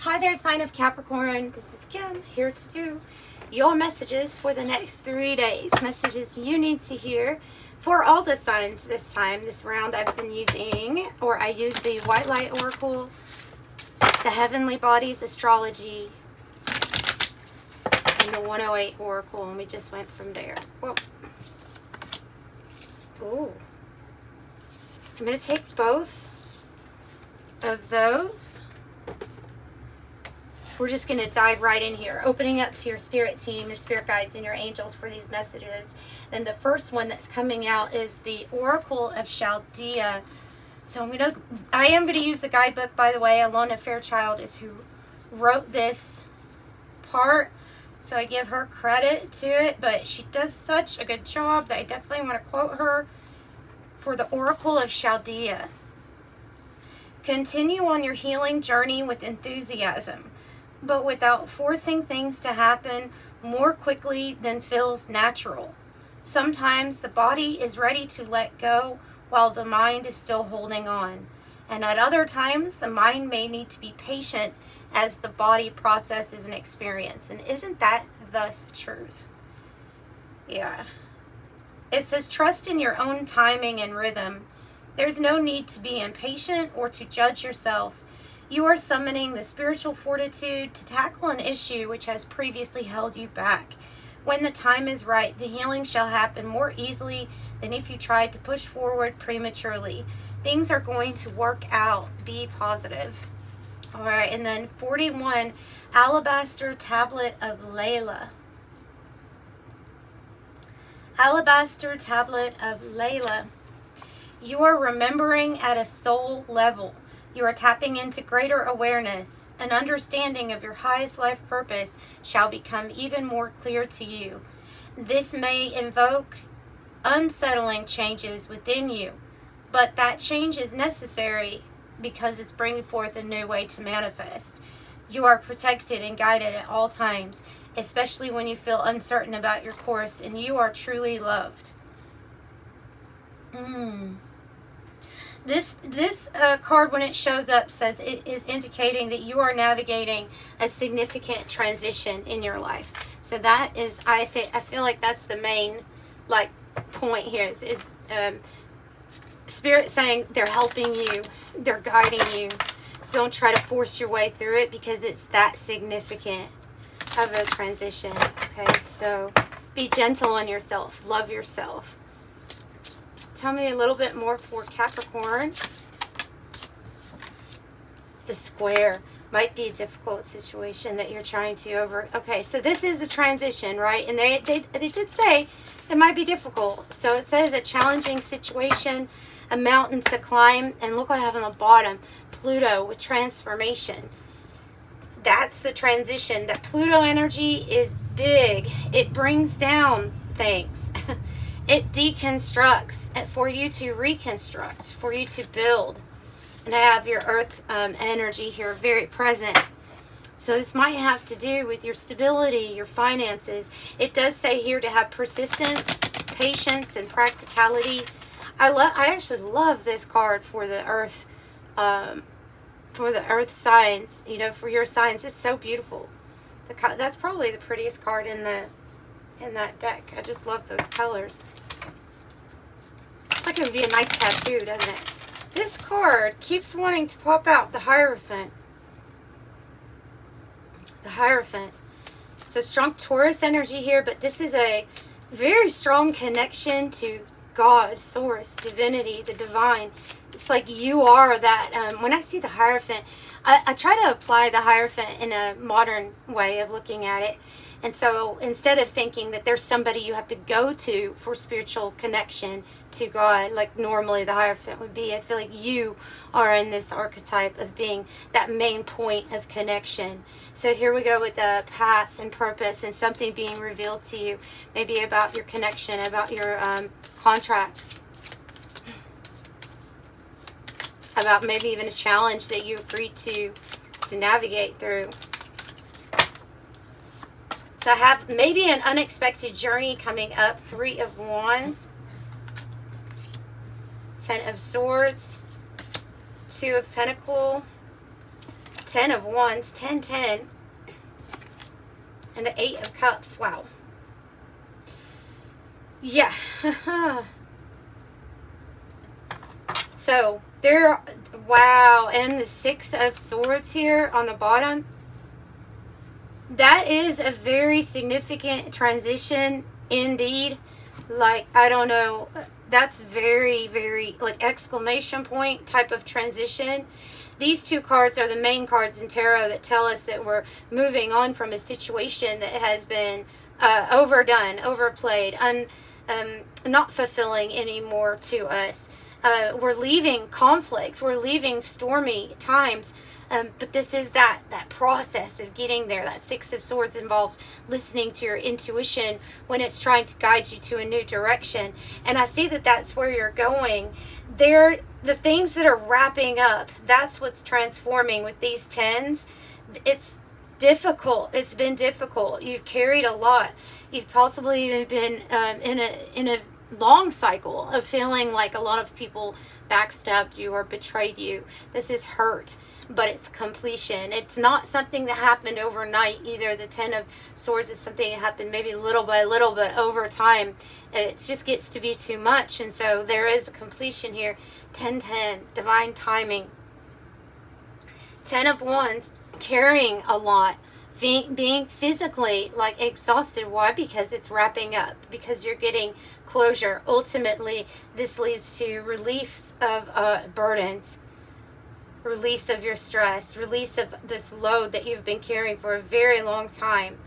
Hi there, sign of Capricorn. This is Kim here to do your messages for the next 3 days. Messages you need to hear for all the signs this time. This round I've been using, or I use the White Light Oracle, the Heavenly Bodies Astrology, and the 108 Oracle, and we just went from there. Whoa. Ooh. I'm going to take both of those. We're just going to dive right in here, opening up to your spirit team, your spirit guides, and your angels for these messages. Then the first one that's coming out is the Oracle of Chaldea. So I am going to use the guidebook, by the way. Alona Fairchild is who wrote this part, so I give her credit to it, but she does such a good job that I definitely want to quote her for the Oracle of Chaldea. Continue on your healing journey with enthusiasm, but without forcing things to happen more quickly than feels natural. Sometimes the body is ready to let go while the mind is still holding on. And at other times, the mind may need to be patient as the body processes an experience. And isn't that the truth? Yeah. It says, trust in your own timing and rhythm. There's no need to be impatient or to judge yourself. You are summoning the spiritual fortitude to tackle an issue which has previously held you back. When the time is right, the healing shall happen more easily than if you tried to push forward prematurely. Things are going to work out. Be positive. All right, and then 41, Alabaster Tablet of Layla. Alabaster Tablet of Layla. You are remembering at a soul level. You are tapping into greater awareness. An understanding of your highest life purpose shall become even more clear to you. This may invoke unsettling changes within you, but that change is necessary because it's bringing forth a new way to manifest. You are protected and guided at all times, especially when you feel uncertain about your course, and you are truly loved. This card, when it shows up, says it is indicating that you are navigating a significant transition in your life. So that is, I feel like that's the main point here is Spirit saying they're helping you, they're guiding you. Don't try to force your way through it because it's that significant of a transition. Okay, so be gentle on yourself, love yourself. Tell me a little bit more for Capricorn. The Square might be a difficult situation that you're trying to Okay, so this is the transition, right? And they did say it might be difficult. So it says a challenging situation, a mountain to climb, and look what I have on the bottom, Pluto with transformation. That's the transition. That Pluto energy is big. It brings down things. It deconstructs for you to reconstruct, for you to build. And I have your earth energy here very present. So this might have to do with your stability, your finances. It does say here to have persistence, patience, and practicality. I actually love this card for the earth signs. You know, for your signs, it's so beautiful. That's probably the prettiest card in that deck. I just love those colors. It's like it would be a nice tattoo, doesn't it? This card keeps wanting to pop out, the Hierophant. The Hierophant. It's a strong Taurus energy here, but this is a very strong connection to God, Source, Divinity, the Divine. It's like you are that. When I see the Hierophant, I try to apply the Hierophant in a modern way of looking at it. And so instead of thinking that there's somebody you have to go to for spiritual connection to God, like normally the Hierophant would be, I feel like you are in this archetype of being that main point of connection. So here we go with the path and purpose and something being revealed to you, maybe about your connection, about your contracts, about maybe even a challenge that you agreed to navigate through. So I have maybe an unexpected journey coming up. 3 of Wands, 10 of Swords, 2 of Pentacles, 10 of Wands, 10, 10. And the 8 of Cups. Wow. Yeah. So, there, wow. And the 6 of Swords here on the bottom. That is a very significant transition indeed. Like, I don't know. That's very, very, like, exclamation point type of transition. These two cards are the main cards in tarot that tell us that we're moving on from a situation that has been overdone, overplayed, not fulfilling anymore to us. We're leaving conflicts. We're leaving stormy times. But this is that process of getting there. That 6 of Swords involves listening to your intuition when it's trying to guide you to a new direction. And I see that that's where you're going. The things that are wrapping up, that's what's transforming with these 10s. It's difficult. It's been difficult. You've carried a lot. You've possibly even been in a long cycle of feeling like a lot of people backstabbed you or betrayed you. This is hurt, but it's completion. It's not something that happened overnight either. The 10 of Swords is something that happened maybe little by little, but over time it just gets to be too much. And so there is a completion here. 10-10, divine timing. 10 of Wands, carrying a lot, being physically like exhausted. Why? Because it's wrapping up, because you're getting closure. Ultimately, this leads to release of burdens, release of your stress, release of this load that you've been carrying for a very long time.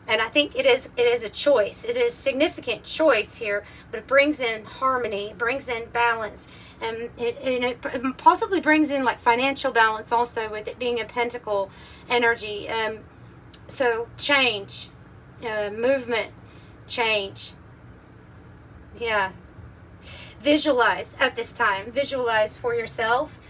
And I think it is a choice. It is a significant choice here, but it brings in harmony, it brings in balance, and it possibly brings in like financial balance also, with it being a pentacle energy. So change, movement, change. Yeah. Visualize at this time. Visualize for yourself.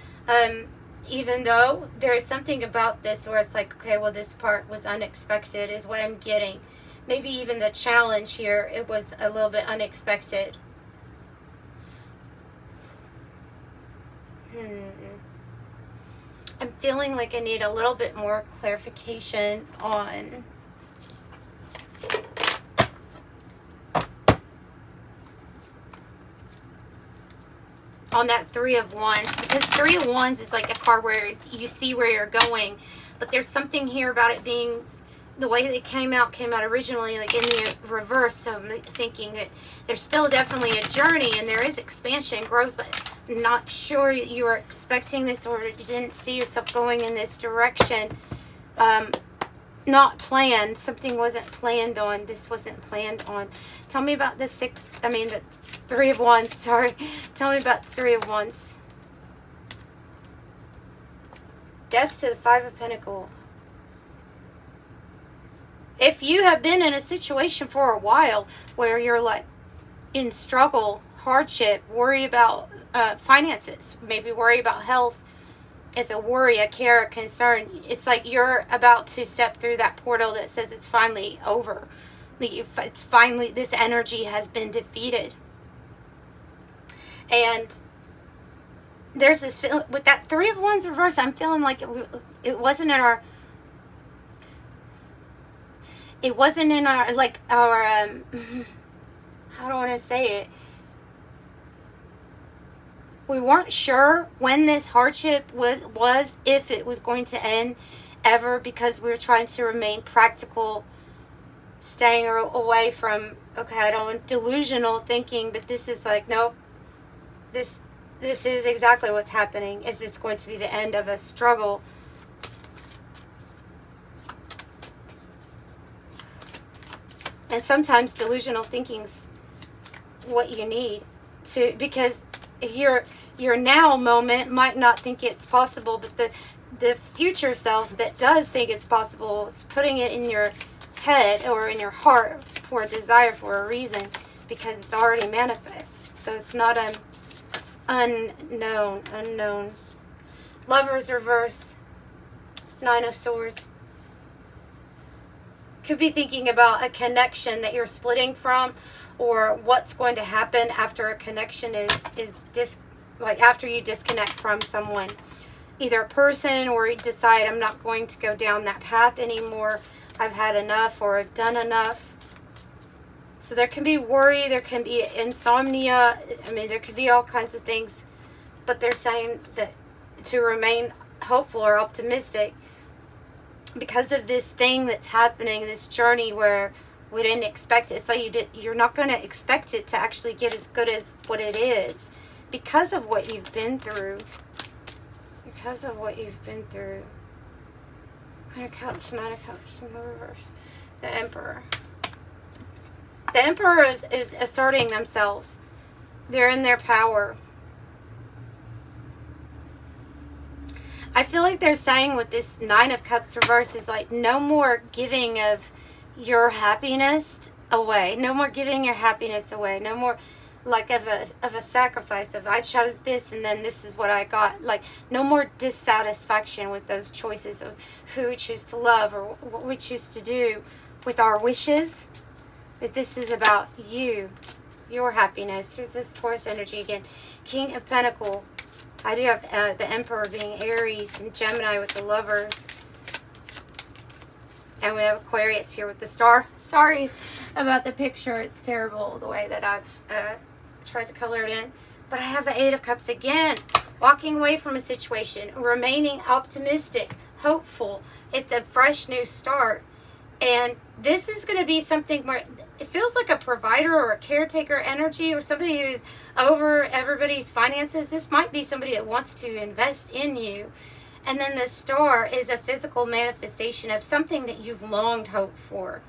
Even though there is something about this where it's like, okay, well, this part was unexpected is what I'm getting. Maybe even the challenge here, it was a little bit unexpected. I'm feeling like I need a little bit more clarification on that 3 of Wands, because 3 of Wands is like a card where you see where you're going, but there's something here about it being the way that it came out originally like in the reverse. So I'm thinking that there's still definitely a journey and there is expansion, growth, but not sure you were expecting this or you didn't see yourself going in this direction. Not planned. Something wasn't planned on. This wasn't planned on. Tell me about the 3 of Wands, sorry. Tell me about the 3 of Wands. Death to the 5 of Pentacles. If you have been in a situation for a while where you're like in struggle, hardship, worry about finances, maybe worry about health, it's a worry, a care, a concern. It's like you're about to step through that portal that says it's finally over. It's finally, this energy has been defeated. And there's this feeling with that 3 of Wands reverse. I'm feeling like it wasn't in our. It wasn't in our how do I want to say it? We weren't sure when this hardship was if it was going to end ever, because we were trying to remain practical, staying away from, okay, I don't want delusional thinking, but this is like, nope, this is exactly what's happening, is it's going to be the end of a struggle. And sometimes delusional thinking's what you need to, because your now moment might not think it's possible, but the future self that does think it's possible is putting it in your head or in your heart for a desire, for a reason, because it's already manifest. So it's not an unknown. Lovers reverse. 9 of Swords. Could be thinking about a connection that you're splitting from, or what's going to happen after a connection is like after you disconnect from someone. either a person, or you decide I'm not going to go down that path anymore. I've had enough, or I've done enough. So there can be worry, there can be insomnia. I mean, there could be all kinds of things. But they're saying that to remain hopeful or optimistic because of this thing that's happening, this journey where we didn't expect it. So you're not going to expect it to actually get as good as what it is because of what you've been through. Because of what you've been through. Nine of Cups, Nine of Cups in the reverse. The Emperor. The Emperor is asserting themselves. They're in their power. I feel like they're saying with this Nine of Cups reverse is like no more giving of your happiness away. No more giving your happiness away. No more like of a sacrifice of I chose this and then this is what I got. Like no more dissatisfaction with those choices of who we choose to love or what we choose to do with our wishes. That this is about you, your happiness through this Taurus energy again. King of Pentacles. I do have the Emperor being Aries and Gemini with the Lovers. And we have Aquarius here with the Star. Sorry about the picture. It's terrible the way that I've tried to color it in. But I have the Eight of Cups again. Walking away from a situation. Remaining optimistic. Hopeful. It's a fresh new start. And this is going to be something where it feels like a provider or a caretaker energy or somebody who's over everybody's finances. This might be somebody that wants to invest in you. And then the Star is a physical manifestation of something that you've longed hoped for.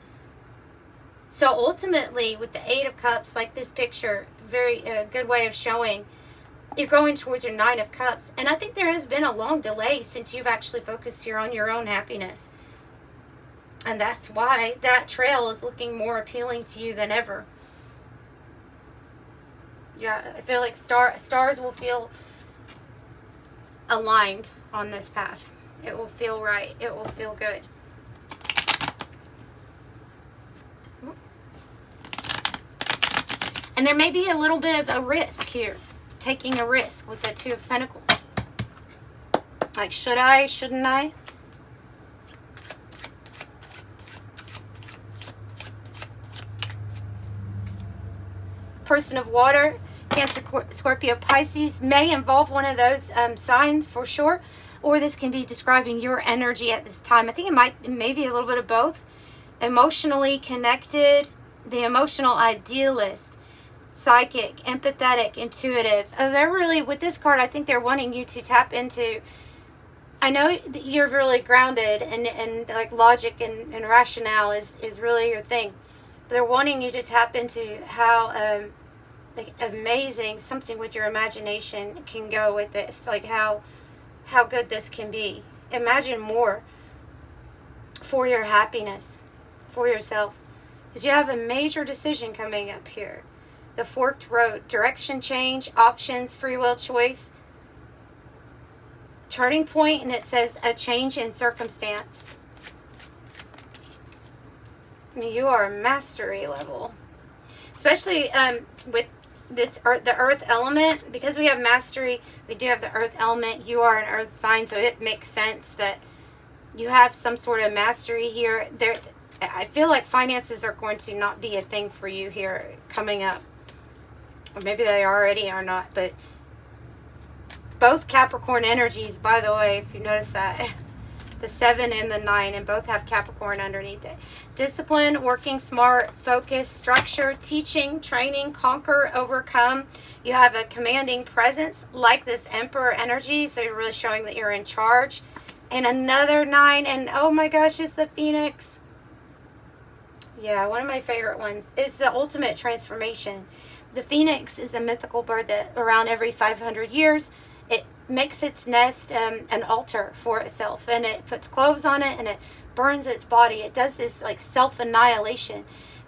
So ultimately, with the Eight of Cups, like this picture, very good way of showing, you're going towards your Nine of Cups. And I think there has been a long delay since you've actually focused here on your own happiness. And that's why that trail is looking more appealing to you than ever. Yeah, I feel like stars will feel aligned on this path. It will feel right. It will feel good. And there may be a little bit of a risk here. Taking a risk with the Two of Pentacles. Like, should I? Shouldn't I? Person of water, Cancer, Scorpio, Pisces, may involve one of those signs for sure. Or this can be describing your energy at this time. I think it may be a little bit of both. Emotionally connected, the emotional idealist, psychic, empathetic, intuitive. They're really, with this card, I think they're wanting you to tap into, I know that you're really grounded and like logic and rationale is really your thing. They're wanting you to tap into how like amazing something with your imagination can go with this. Like how good this can be. Imagine more for your happiness, for yourself. Because you have a major decision coming up here. The forked road, direction change, options, free will choice, turning point, and it says a change in circumstance. You are mastery level, especially with this the earth element, because we have mastery. We do have the earth element. You are an earth sign, so it makes sense that you have some sort of mastery here. I feel like finances are going to not be a thing for you here coming up, or maybe they already are not. But both Capricorn energies, by the way, if you notice that. The 7 and the 9, and both have Capricorn underneath it. Discipline, working smart, focus, structure, teaching, training, conquer, overcome. You have a commanding presence like this Emperor energy, so you're really showing that you're in charge. And another 9, and oh my gosh, it's the Phoenix. Yeah, one of my favorite ones is the ultimate transformation. The Phoenix is a mythical bird that around every 500 years, it makes its nest an altar for itself, and it puts clothes on it and it burns its body. It does this like self-annihilation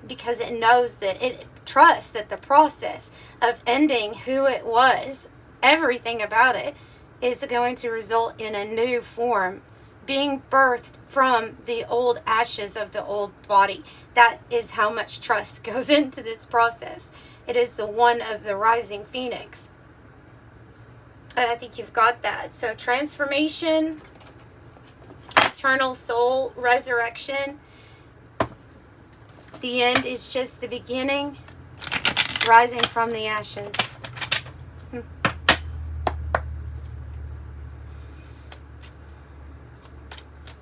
because it knows that it trusts that the process of ending who it was, everything about it, is going to result in a new form being birthed from the old ashes of the old body. That is how much trust goes into this process. It is the one of the rising phoenix. And I think you've got that. So transformation, eternal soul, resurrection. The end is just the beginning, rising from the ashes.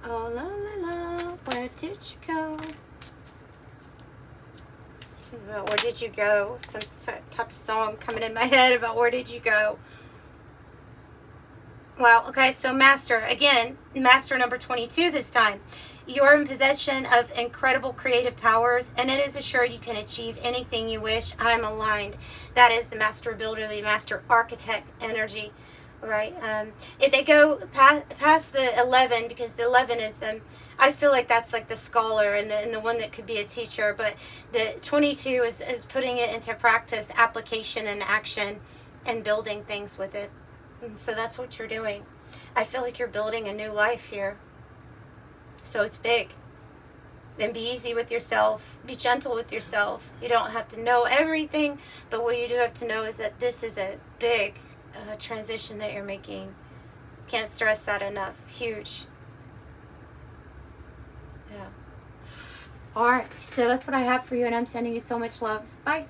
Oh, la la la, where did you go? Where did you go? Some type of song coming in my head about where did you go? Wow, okay, so Master, again, Master number 22 this time. You are in possession of incredible creative powers, and it is assured you can achieve anything you wish. I'm aligned. That is the Master Builder, the Master Architect energy, right? If they go past the 11, because the 11 is, I feel like that's like the scholar and the one that could be a teacher, but the 22 is putting it into practice, application, and action, and building things with it. So that's what you're doing. I feel like you're building a new life here. So it's big. Then be easy with yourself. Be gentle with yourself. You don't have to know everything, but what you do have to know is that this is a big transition that you're making. Can't stress that enough. Huge. Yeah. All right. So that's what I have for you, and I'm sending you so much love. Bye.